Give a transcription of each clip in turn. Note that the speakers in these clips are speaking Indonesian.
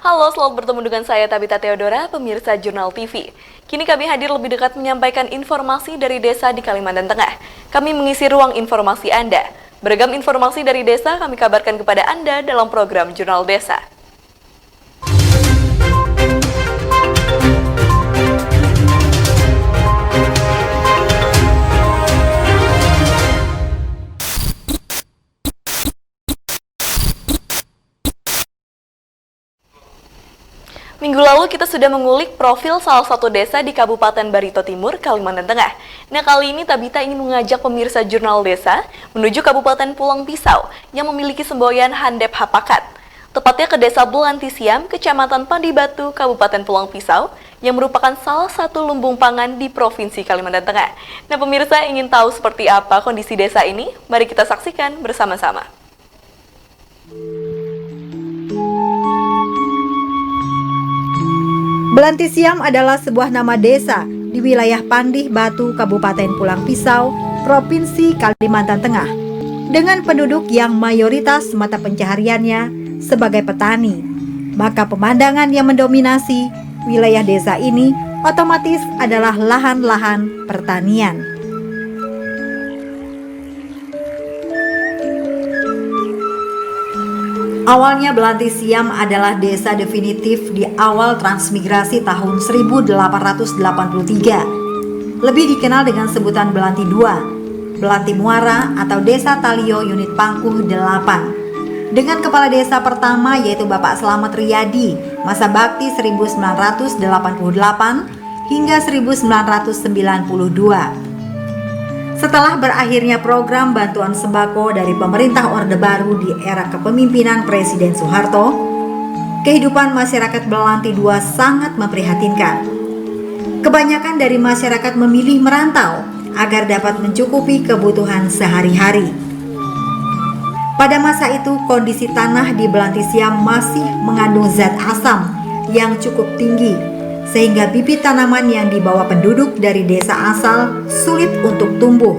Halo, selamat bertemu dengan saya Tabita Theodora, pemirsa Jurnal TV. Kini kami hadir lebih dekat menyampaikan informasi dari desa di Kalimantan Tengah. Kami mengisi ruang informasi Anda. Beragam informasi dari desa kami kabarkan kepada Anda dalam program Jurnal Desa. Minggu lalu kita sudah mengulik profil salah satu desa di Kabupaten Barito Timur, Kalimantan Tengah. Nah, kali ini Tabita ingin mengajak pemirsa Jurnal Desa menuju Kabupaten Pulang Pisau yang memiliki semboyan Handep Hapakat. Tepatnya ke Desa Belantisiam, Kecamatan Pandibatu, Kabupaten Pulang Pisau, yang merupakan salah satu lumbung pangan di Provinsi Kalimantan Tengah. Nah, pemirsa ingin tahu seperti apa kondisi desa ini? Mari kita saksikan bersama-sama. Belantisiam adalah sebuah nama desa di wilayah Pandih Batu, Kabupaten Pulang Pisau, Provinsi Kalimantan Tengah, dengan penduduk yang mayoritas mata pencahariannya sebagai petani. Maka pemandangan yang mendominasi wilayah desa ini otomatis adalah lahan-lahan pertanian. Awalnya Belantisiam adalah desa definitif di awal transmigrasi tahun 1883. Lebih dikenal dengan sebutan Belanti II, Belanti Muara atau Desa Talio Unit Pangkuh 8. Dengan kepala desa pertama yaitu Bapak Slamet Riyadi, masa bakti 1988 hingga 1992. Setelah berakhirnya program bantuan sembako dari pemerintah Orde Baru di era kepemimpinan Presiden Soeharto, kehidupan masyarakat Belanti II sangat memprihatinkan. Kebanyakan dari masyarakat memilih merantau agar dapat mencukupi kebutuhan sehari-hari. Pada masa itu, kondisi tanah di Belantisiam masih mengandung zat asam yang cukup tinggi, sehingga bibit tanaman yang dibawa penduduk dari desa asal sulit untuk tumbuh.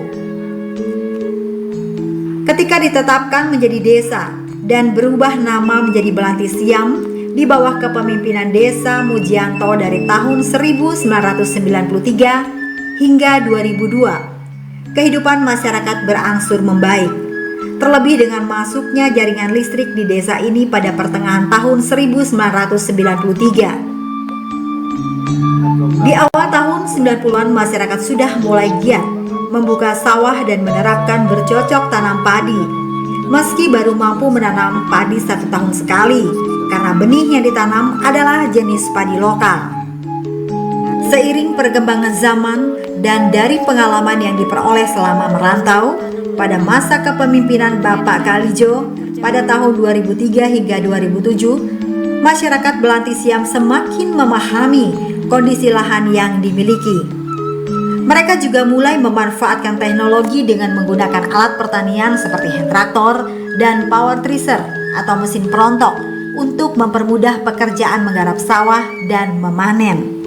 Ketika ditetapkan menjadi desa dan berubah nama menjadi Belantisiam di bawah kepemimpinan Desa Mujianto dari tahun 1993 hingga 2002, kehidupan masyarakat berangsur membaik. Terlebih dengan masuknya jaringan listrik di desa ini pada pertengahan tahun 1993. Di awal tahun 90-an masyarakat sudah mulai giat membuka sawah dan menerapkan bercocok tanam padi. Meski baru mampu menanam padi 1 tahun sekali karena benih yang ditanam adalah jenis padi lokal. Seiring perkembangan zaman dan dari pengalaman yang diperoleh selama merantau, pada masa kepemimpinan Bapak Kalijo pada tahun 2003 hingga 2007, masyarakat Belantisiam semakin memahami kondisi lahan yang dimiliki. Mereka juga mulai memanfaatkan teknologi dengan menggunakan alat pertanian seperti hand traktor dan power thresher atau mesin perontok untuk mempermudah pekerjaan menggarap sawah dan memanen.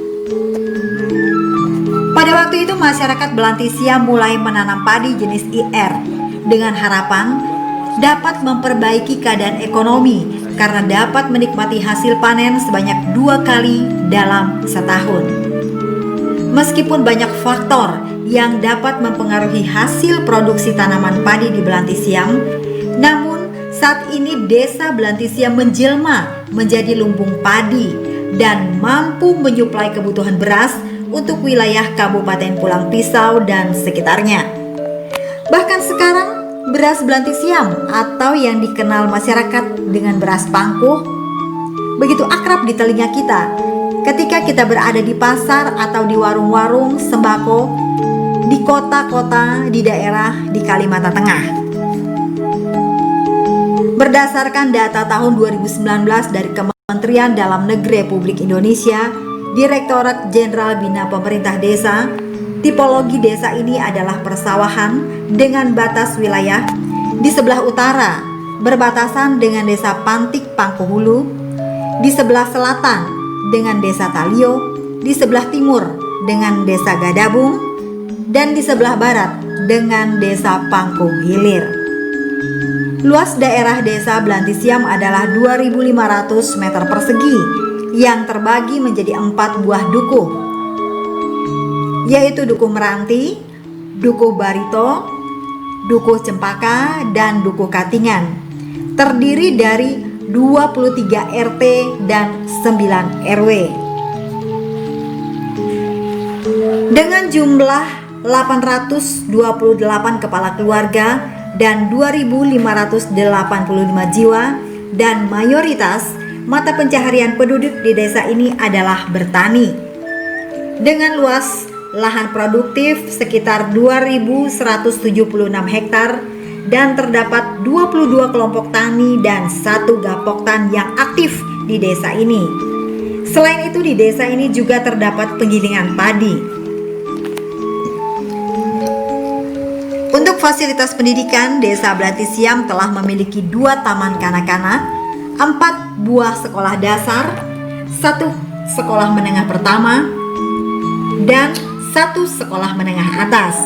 Pada waktu itu masyarakat Belantisiam mulai menanam padi jenis IR dengan harapan dapat memperbaiki keadaan ekonomi karena dapat menikmati hasil panen sebanyak 2 kali dalam setahun. Meskipun banyak faktor yang dapat mempengaruhi hasil produksi tanaman padi di Belantisiam, namun saat ini desa Belantisiam menjelma menjadi lumbung padi dan mampu menyuplai kebutuhan beras untuk wilayah Kabupaten Pulang Pisau dan sekitarnya. Bahkan sekarang beras Belantisiam atau yang dikenal masyarakat dengan beras pangkuh begitu akrab di telinga kita ketika kita berada di pasar atau di warung-warung sembako di kota-kota di daerah di Kalimantan Tengah. Berdasarkan data tahun 2019 dari Kementerian Dalam Negeri Republik Indonesia, Direktorat Jenderal Bina Pemerintah Desa, tipologi desa ini adalah persawahan dengan batas wilayah di sebelah utara berbatasan dengan Desa Pantik Pangkuhulu, di sebelah selatan dengan Desa Talio, di sebelah timur dengan Desa Gadabung, dan di sebelah barat dengan Desa Pangkuh Hilir. Luas daerah Desa Blantisiam adalah 2.500 meter persegi yang terbagi menjadi 4 buah dukuh, yaitu Dukuh Meranti, Dukuh Barito, Dukuh Cempaka, dan Dukuh Katingan. Terdiri dari 23 RT dan 9 RW. Dengan jumlah 828 kepala keluarga dan 2.585 jiwa, dan mayoritas mata pencaharian penduduk di desa ini adalah bertani. Dengan luas lahan produktif sekitar 2.176 hektar dan terdapat 22 kelompok tani dan 1 gapoktan yang aktif di desa ini. Selain itu, di desa ini juga terdapat penggilingan padi. Untuk fasilitas pendidikan, Desa Blantisiam telah memiliki 2 taman kanak-kanak, 4 buah sekolah dasar, 1 sekolah menengah pertama, dan 1 sekolah menengah atas.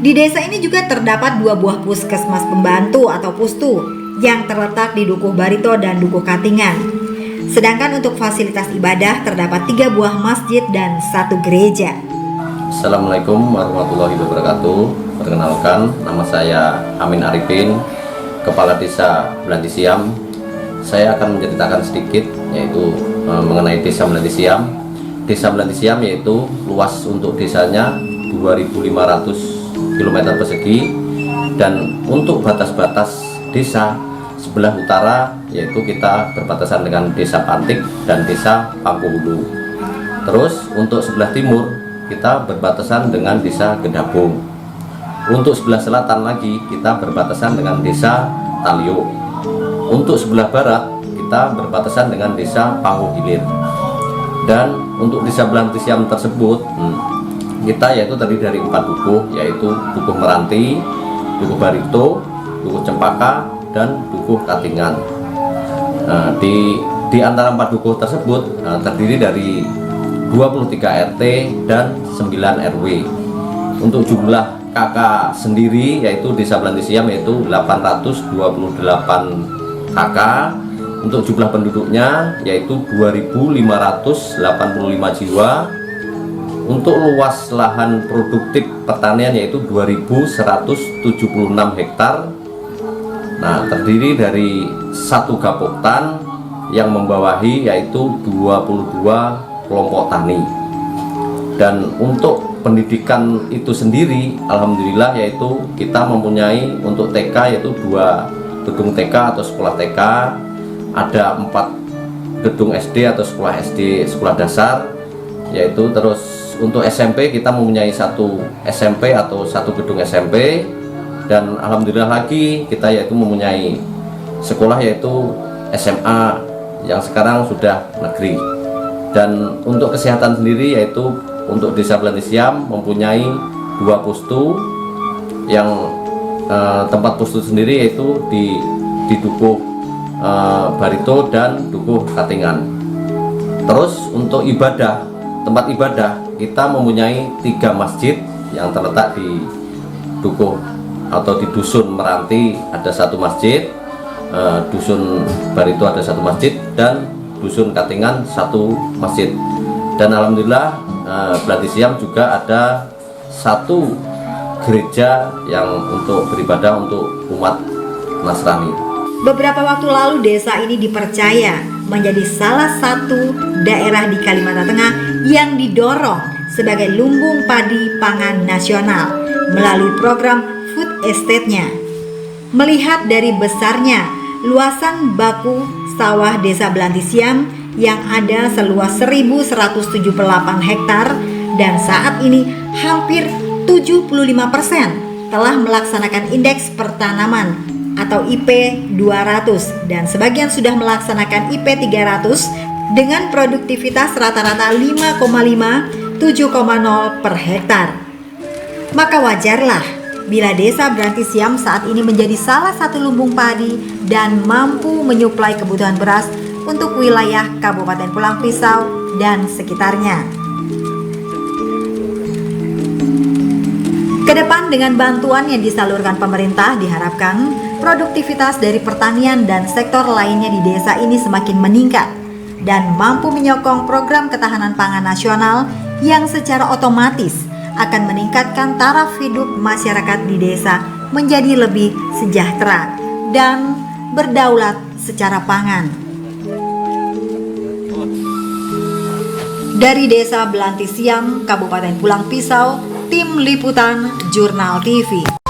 Di desa ini juga terdapat 2 buah puskesmas pembantu atau pustu yang terletak di Dukuh Barito dan Dukuh Katingan. Sedangkan untuk fasilitas ibadah terdapat 3 buah masjid dan 1 gereja. Assalamualaikum warahmatullahi wabarakatuh. Perkenalkan, nama saya Amin Arifin, Kepala Desa Blantisiam. Saya akan menceritakan sedikit yaitu mengenai Desa Blantisiam. Desa Blantisiam yaitu luas untuk desanya 2.500 km persegi, dan untuk batas-batas desa sebelah utara yaitu kita berbatasan dengan Desa Pantik dan Desa Pangkuhulu. Terus untuk sebelah timur kita berbatasan dengan Desa Gedabung. Untuk sebelah selatan lagi kita berbatasan dengan Desa Talio. Untuk sebelah barat kita berbatasan dengan Desa Panguhilir. Dan untuk Desa Blantisiam tersebut kita yaitu terdiri dari 4 dukuh, yaitu Dukuh Meranti, Dukuh Barito, Dukuh Cempaka, dan Dukuh Katingan. Di antara 4 dukuh tersebut terdiri dari 23 RT dan 9 RW. Untuk jumlah KK sendiri yaitu Desa Blantisiam yaitu 828 KK. Untuk jumlah penduduknya yaitu 2.585 jiwa. Untuk luas lahan produktif pertanian yaitu 2.176 hektar. Nah, terdiri dari 1 gapoktan yang membawahi yaitu 22 kelompok tani. Dan untuk pendidikan itu sendiri alhamdulillah yaitu kita mempunyai untuk TK yaitu 2 gedung TK atau sekolah TK, ada 4 gedung SD atau sekolah SD sekolah dasar, yaitu terus untuk SMP kita mempunyai 1 SMP atau 1 gedung SMP, dan alhamdulillah lagi kita yaitu mempunyai sekolah yaitu SMA yang sekarang sudah negeri. Dan untuk kesehatan sendiri yaitu untuk Desa Blantisiam mempunyai 2 pustu, yang tempat pustu sendiri yaitu di Dukuh Barito dan Dukuh Katingan. Terus untuk ibadah, tempat ibadah kita mempunyai 3 masjid yang terletak di Dukuh atau di Dusun Meranti ada 1 masjid, Dusun Barito ada 1 masjid, dan Dusun Katingan 1 masjid. Dan alhamdulillah Blantisiam juga ada 1 gereja yang untuk beribadah untuk umat Nasrani. Beberapa waktu lalu desa ini dipercaya menjadi salah satu daerah di Kalimantan Tengah yang didorong sebagai lumbung padi pangan nasional melalui program food estate-nya. Melihat dari besarnya luasan baku sawah Desa Blantisiam yang ada seluas 1.178 hektar, dan saat ini hampir 75% telah melaksanakan indeks pertanaman atau IP 200 dan sebagian sudah melaksanakan IP 300 dengan produktivitas rata-rata 5,5 7,0 per hektar. Maka wajarlah bila Desa Blantisiam saat ini menjadi salah satu lumbung padi dan mampu menyuplai kebutuhan beras untuk wilayah Kabupaten Pulang Pisau dan sekitarnya. Kedepan dengan bantuan yang disalurkan pemerintah diharapkan produktivitas dari pertanian dan sektor lainnya di desa ini semakin meningkat dan mampu menyokong program ketahanan pangan nasional yang secara otomatis akan meningkatkan taraf hidup masyarakat di desa menjadi lebih sejahtera dan berdaulat secara pangan. Dari Desa Belanti Siam, Kabupaten Pulang Pisau, Tim Liputan Jurnal TV.